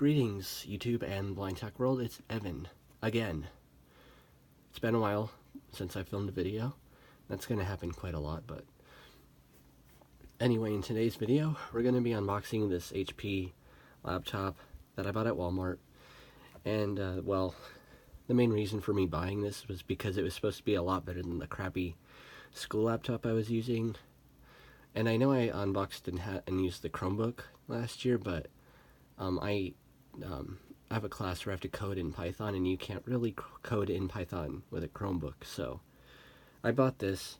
Greetings, YouTube and Blind Tech World. It's Evan again. It's been a while since I filmed a video. That's going to happen quite a lot, but anyway, in today's video, we're going to be unboxing this HP laptop that I bought at Walmart. And, well, the main reason for me buying this was because it was supposed to be a lot better than the crappy school laptop I was using. And I know I unboxed and used the Chromebook last year, but I have a class where I have to code in Python, and you can't really code in Python with a Chromebook. So I bought this,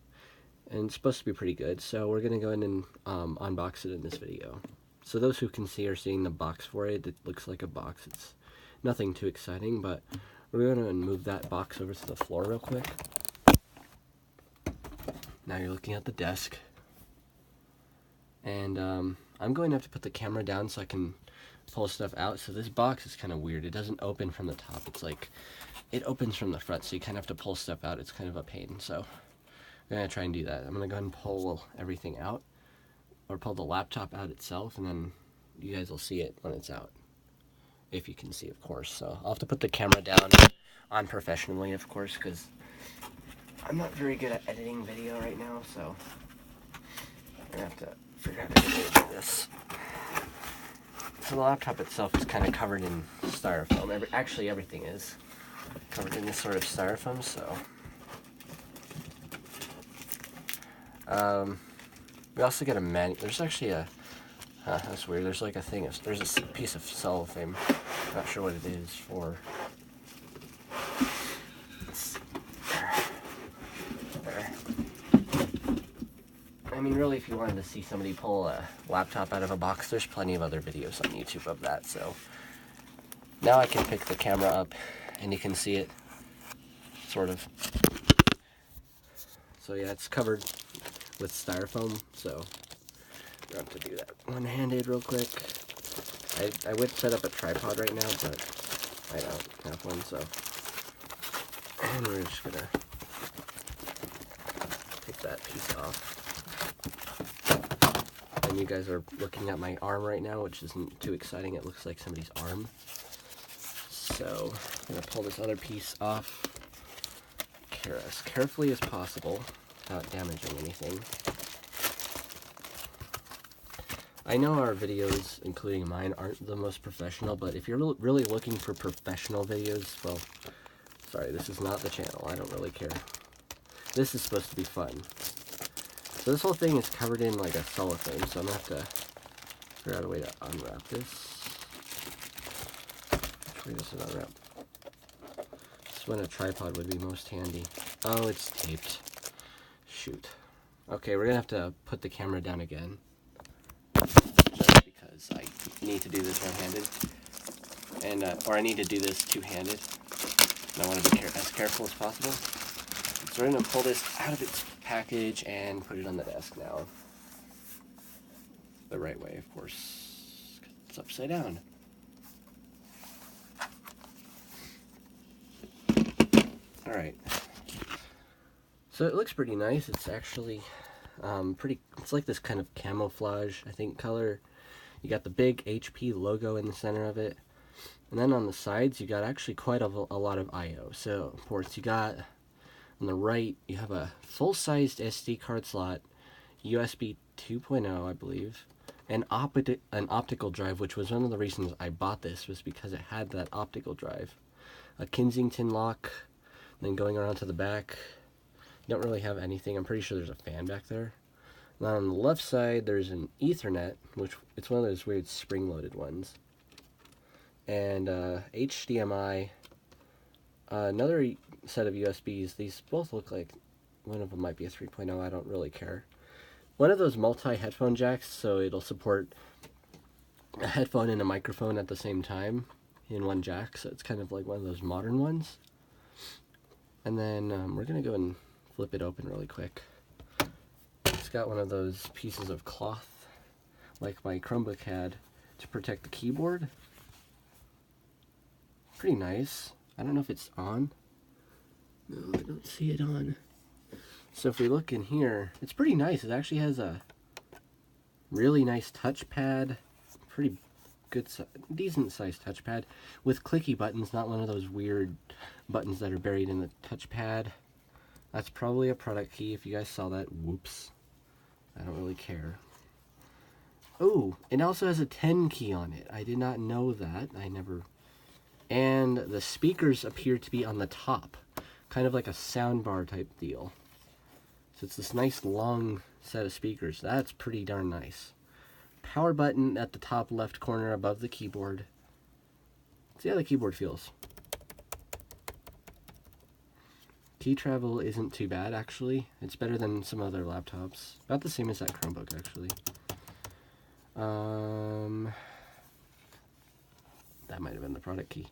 and it's supposed to be pretty good. So we're going to go in and unbox it in this video. So those who can see are seeing the box for it. It looks like a box. It's nothing too exciting, but we're going to move that box over to the floor real quick. Now you're looking at the desk. And I'm going to have to put the camera down so I can pull stuff out. So this box is kind of weird. It doesn't open from the top. It's like, it opens from the front, so you kind of have to pull stuff out. It's kind of a pain, so I'm going to try and do that. I'm going to go ahead and pull everything out, or pull the laptop out itself, and then you guys will see it when it's out. If you can see, of course. So I'll have to put the camera down on professionally, of course, because I'm not very good at editing video right now, so I'm going to have to figure out how to do this. So the laptop itself is kind of covered in styrofoam. Actually, everything is covered in this sort of styrofoam, so. We also get a manual. There's actually a, that's weird, there's like a thing, there's a piece of cellophane. Not sure what it is for. There. I mean, really, if you wanted to see somebody pull a laptop out of a box, there's plenty of other videos on YouTube of that. So now I can pick the camera up and you can see it, sort of. So yeah, it's covered with styrofoam, so I have to do that one-handed real quick. I would set up a tripod right now, but I don't have one, so. And we're just gonna take that piece off. And you guys are looking at my arm right now, which isn't too exciting. It looks like somebody's arm. So I'm going to pull this other piece off as carefully as possible without damaging anything. I know our videos, including mine, aren't the most professional, but if you're really looking for professional videos, well, sorry, this is not the channel. I don't really care. This is supposed to be fun. So this whole thing is covered in like a cellophane, so I'm going to have to figure out a way to unwrap this. Which way does it unwrap? This is when a tripod would be most handy. Oh, it's taped. Shoot. Okay, we're going to have to put the camera down again. Just because I need to do this one-handed. And, or I need to do this two-handed. And I want to be as careful as possible. So we're going to pull this out of its package and put it on the desk now. The right way, of course, 'cause it's upside down. Alright. So it looks pretty nice. It's actually it's like this kind of camouflage, I think, color. You got the big HP logo in the center of it. And then on the sides, you got actually quite a lot of I/O. So, of course, you got on the right, you have a full-sized SD card slot, USB 2.0, I believe, and an optical drive, which was one of the reasons I bought this, was because it had that optical drive. A Kensington lock, then going around to the back. You don't really have anything. I'm pretty sure there's a fan back there. Now on the left side, there's an Ethernet, which it's one of those weird spring-loaded ones. And HDMI. Another set of USBs. These both look like one of them might be a 3.0. I don't really care. One of those multi-headphone jacks, so it'll support a headphone and a microphone at the same time in one jack. So it's kind of like one of those modern ones. And then we're going to go and flip it open really quick. It's got one of those pieces of cloth like my Chromebook had to protect the keyboard. Pretty nice. I don't know if it's on. No, I don't see it on. So if we look in here, it's pretty nice. It actually has a really nice touchpad. Pretty decent sized touchpad with clicky buttons, not one of those weird buttons that are buried in the touchpad. That's probably a product key. If you guys saw that, whoops. I don't really care. Oh, it also has a 10 key on it. I did not know that. And the speakers appear to be on the top, kind of like a soundbar type deal. So it's this nice long set of speakers. That's pretty darn nice. Power button at the top left corner above the keyboard. See how the keyboard feels. Key travel isn't too bad, actually. It's better than some other laptops. About the same as that Chromebook, actually. That might have been the product key.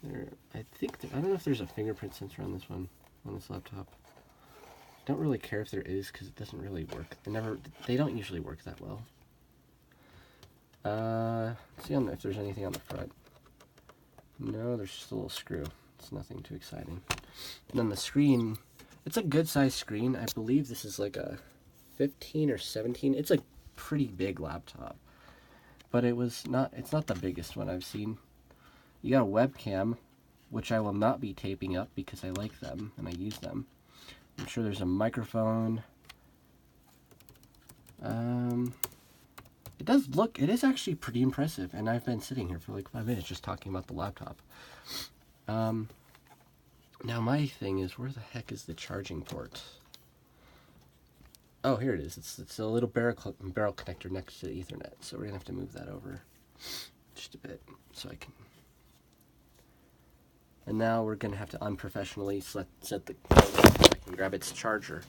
I don't know if there's a fingerprint sensor on this one, on this laptop. Don't really care if there is, because it doesn't really work. They don't usually work that well. See if there's anything on the front. No, there's just a little screw. It's nothing too exciting. And then the screen, it's a good size screen. I believe this is like a 15 or 17. It's a pretty big laptop, but it's not the biggest one I've seen. You got a webcam, which I will not be taping up because I like them and I use them. I'm sure there's a microphone. It is actually pretty impressive, and I've been sitting here for like 5 minutes just talking about the laptop. Now my thing is, where the heck is the charging port? Oh, here it is. It's a little barrel connector next to the Ethernet, so we're gonna have to move that over just a bit so I can. And now we're gonna have to unprofessionally set the so I can grab its charger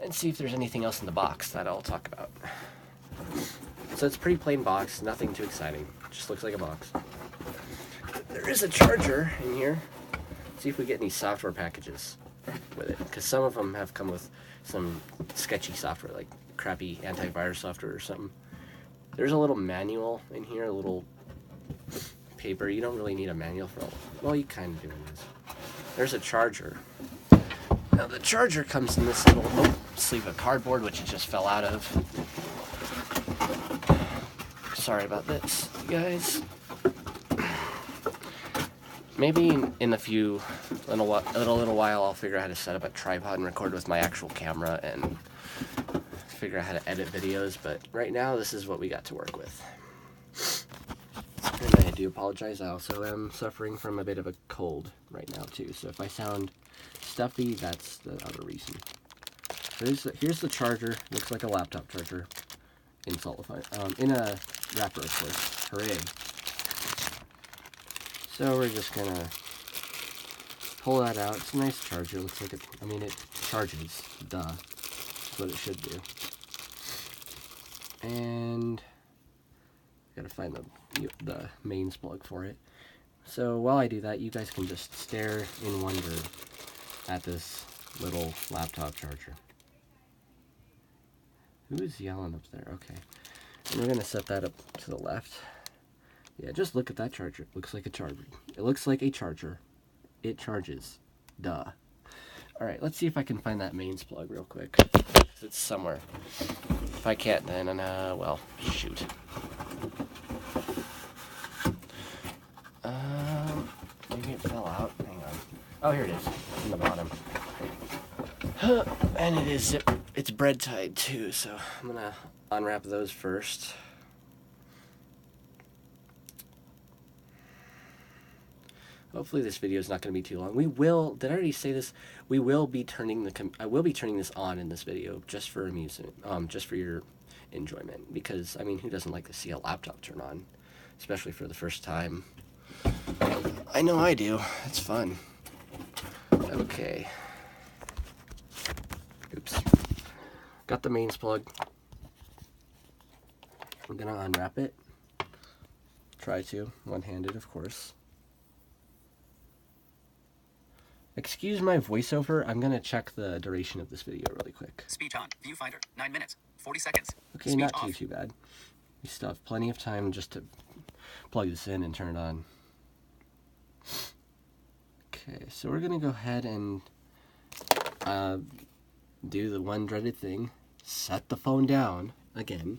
and see if there's anything else in the box that I'll talk about. So it's a pretty plain box, nothing too exciting. Just looks like a box. There is a charger in here. Let's see if we get any software packages with it, because some of them have come with some sketchy software, like crappy antivirus software or something. There's a little manual in here, a little paper. You don't really need a manual for all. Well, you kind of do in this. There's a charger. Now the charger comes in this little sleeve of cardboard, which it just fell out of. Sorry about this, you guys. Maybe in a little while I'll figure out how to set up a tripod and record with my actual camera and figure out how to edit videos, but right now this is what we got to work with. And I do apologize, I also am suffering from a bit of a cold right now too, so if I sound stuffy, that's the other reason. Here's the charger. Looks like a laptop charger in in a wrapper, of course. Hooray. So we're just gonna pull that out. It's a nice charger. Looks like it charges. Duh. That's what it should do. And gotta find the mains plug for it. So while I do that, you guys can just stare in wonder at this little laptop charger. Who is yelling up there? Okay. And we're gonna set that up to the left. Yeah, just look at that charger. It looks like a charger. It looks like a charger. It charges. Duh. Alright, let's see if I can find that mains plug real quick. It's somewhere. If I can't, then, well, shoot. Maybe it fell out. Hang on. Oh, here it is. In the bottom. And it is it's bread tied too, so I'm gonna unwrap those first. Hopefully this video is not going to be too long. Did I already say this? I will be turning this on in this video just for amusement, just for your enjoyment, because I mean, who doesn't like to see a laptop turn on, especially for the first time? I know I do. It's fun. Okay. Oops. Got the mains plug. I'm gonna unwrap it. Try to, one-handed, of course. Excuse my voiceover, I'm gonna check the duration of this video really quick. Speech on. Viewfinder. 9 minutes. 40 seconds. Okay, not too bad. We still have plenty of time just to plug this in and turn it on. Okay, so we're gonna go ahead and do the one dreaded thing. Set the phone down again.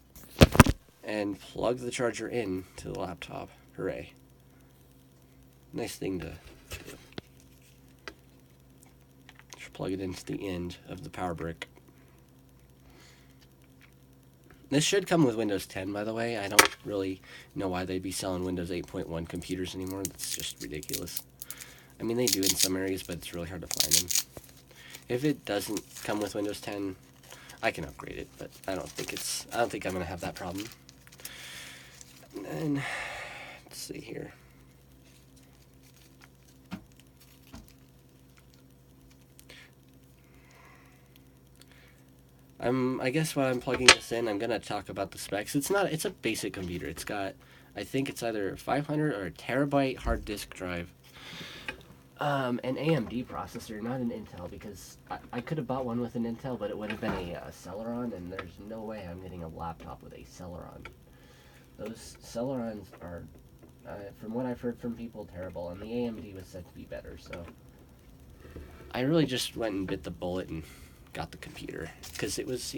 and plug the charger in to the laptop. Hooray. Nice thing to do. Just plug it into the end of the power brick. This should come with Windows 10, by the way. I don't really know why they'd be selling Windows 8.1 computers anymore. That's just ridiculous. I mean, they do in some areas, but it's really hard to find them. If it doesn't come with Windows 10, I can upgrade it, but I don't think I'm gonna have that problem. And then, let's see here. I guess while I'm plugging this in, I'm gonna talk about the specs. It's a basic computer. It's got, I think it's either a 500 or a terabyte hard disk drive. An AMD processor, not an Intel, because I could have bought one with an Intel, but it would have been a Celeron, and there's no way I'm getting a laptop with a Celeron. Those Celerons are, from what I've heard from people, terrible, and the AMD was said to be better, so I really just went and bit the bullet and got the computer, because it was,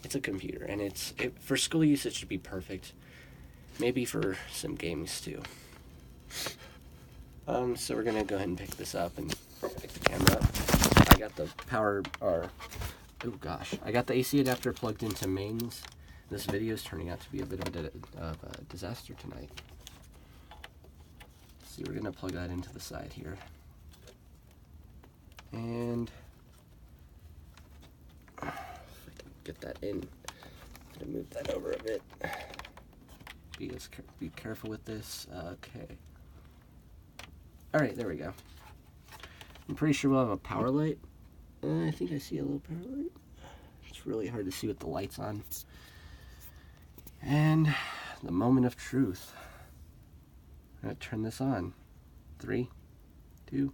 it's a computer, and for school use it should be perfect, maybe for some games too. So we're gonna go ahead and pick this up and pick the camera up. I got the I got the AC adapter plugged into mains. This video is turning out to be a bit of a disaster tonight. See, we're gonna plug that into the side here. And if I can get that in, I'm gonna move that over a bit. Be careful with this. Okay. Alright, there we go. I'm pretty sure we'll have a power light. I think I see a little power light. It's really hard to see with the lights on. And the moment of truth. I'm going to turn this on. 3, 2,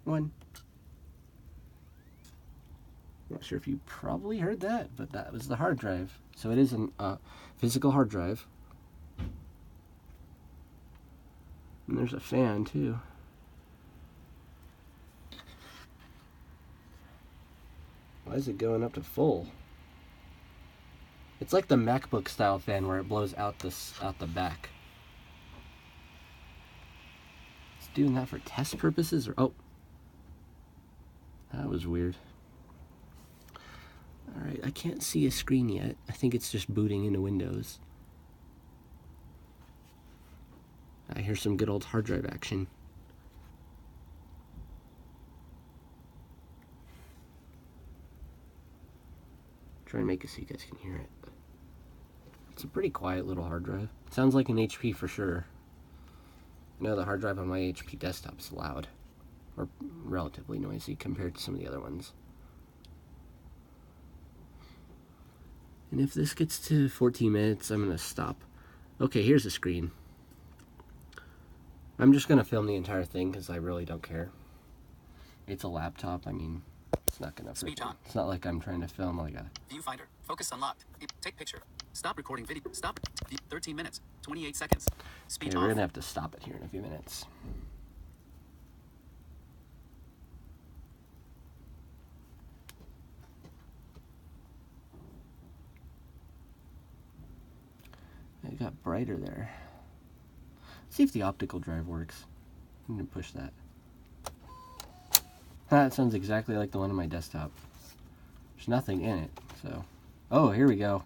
1. I'm not sure if you probably heard that, but that was the hard drive. So it is a physical hard drive. And there's a fan too. Why is it going up to full? It's like the MacBook style fan where it blows out the back. It's doing that for test purposes, or oh, that was weird. All right, I can't see a screen yet. I think it's just booting into Windows. I hear some good old hard drive action. Try and make it so you guys can hear it. It's a pretty quiet little hard drive. It sounds like an HP for sure. I know the hard drive on my HP desktop is loud, or relatively noisy compared to some of the other ones. And if this gets to 14 minutes, I'm going to stop. Okay, here's the screen. I'm just going to film the entire thing because I really don't care. It's a laptop. I mean, it's not going to... It's not like I'm trying to film like a... Viewfinder. Focus unlocked. Take picture. Stop recording video. Stop. 13 minutes. 28 seconds. Speech okay, off. We're going to have to stop it here in a few minutes. It got brighter there. Let's see if the optical drive works. I'm going to push that. That sounds exactly like the one on my desktop. There's nothing in it, so... Oh, here we go.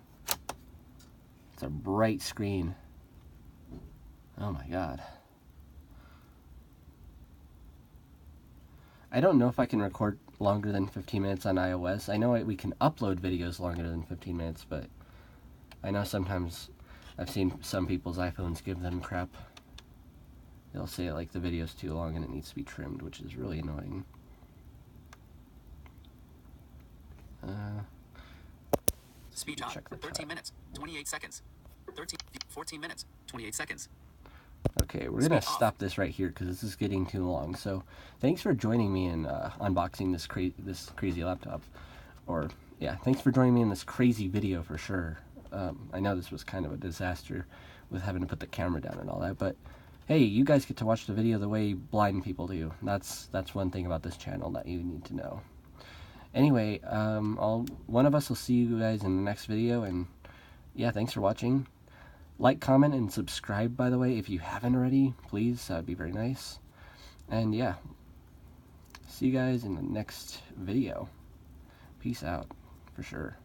It's a bright screen. Oh my god. I don't know if I can record longer than 15 minutes on iOS. I know we can upload videos longer than 15 minutes, but I know sometimes I've seen some people's iPhones give them crap. They'll say like the video's too long and it needs to be trimmed, which is really annoying. Speech on. 13 minutes. 28 seconds. 14 minutes. 28 seconds. Okay, we're gonna stop this right here because this is getting too long. So, thanks for joining me in unboxing this crazy laptop. Or yeah, thanks for joining me in this crazy video for sure. I know this was kind of a disaster with having to put the camera down and all that, but hey, you guys get to watch the video the way blind people do. That's one thing about this channel that you need to know. Anyway, one of us will see you guys in the next video, and yeah, thanks for watching. Like, comment, and subscribe, by the way, if you haven't already. Please, that would be very nice. And yeah, see you guys in the next video. Peace out, for sure.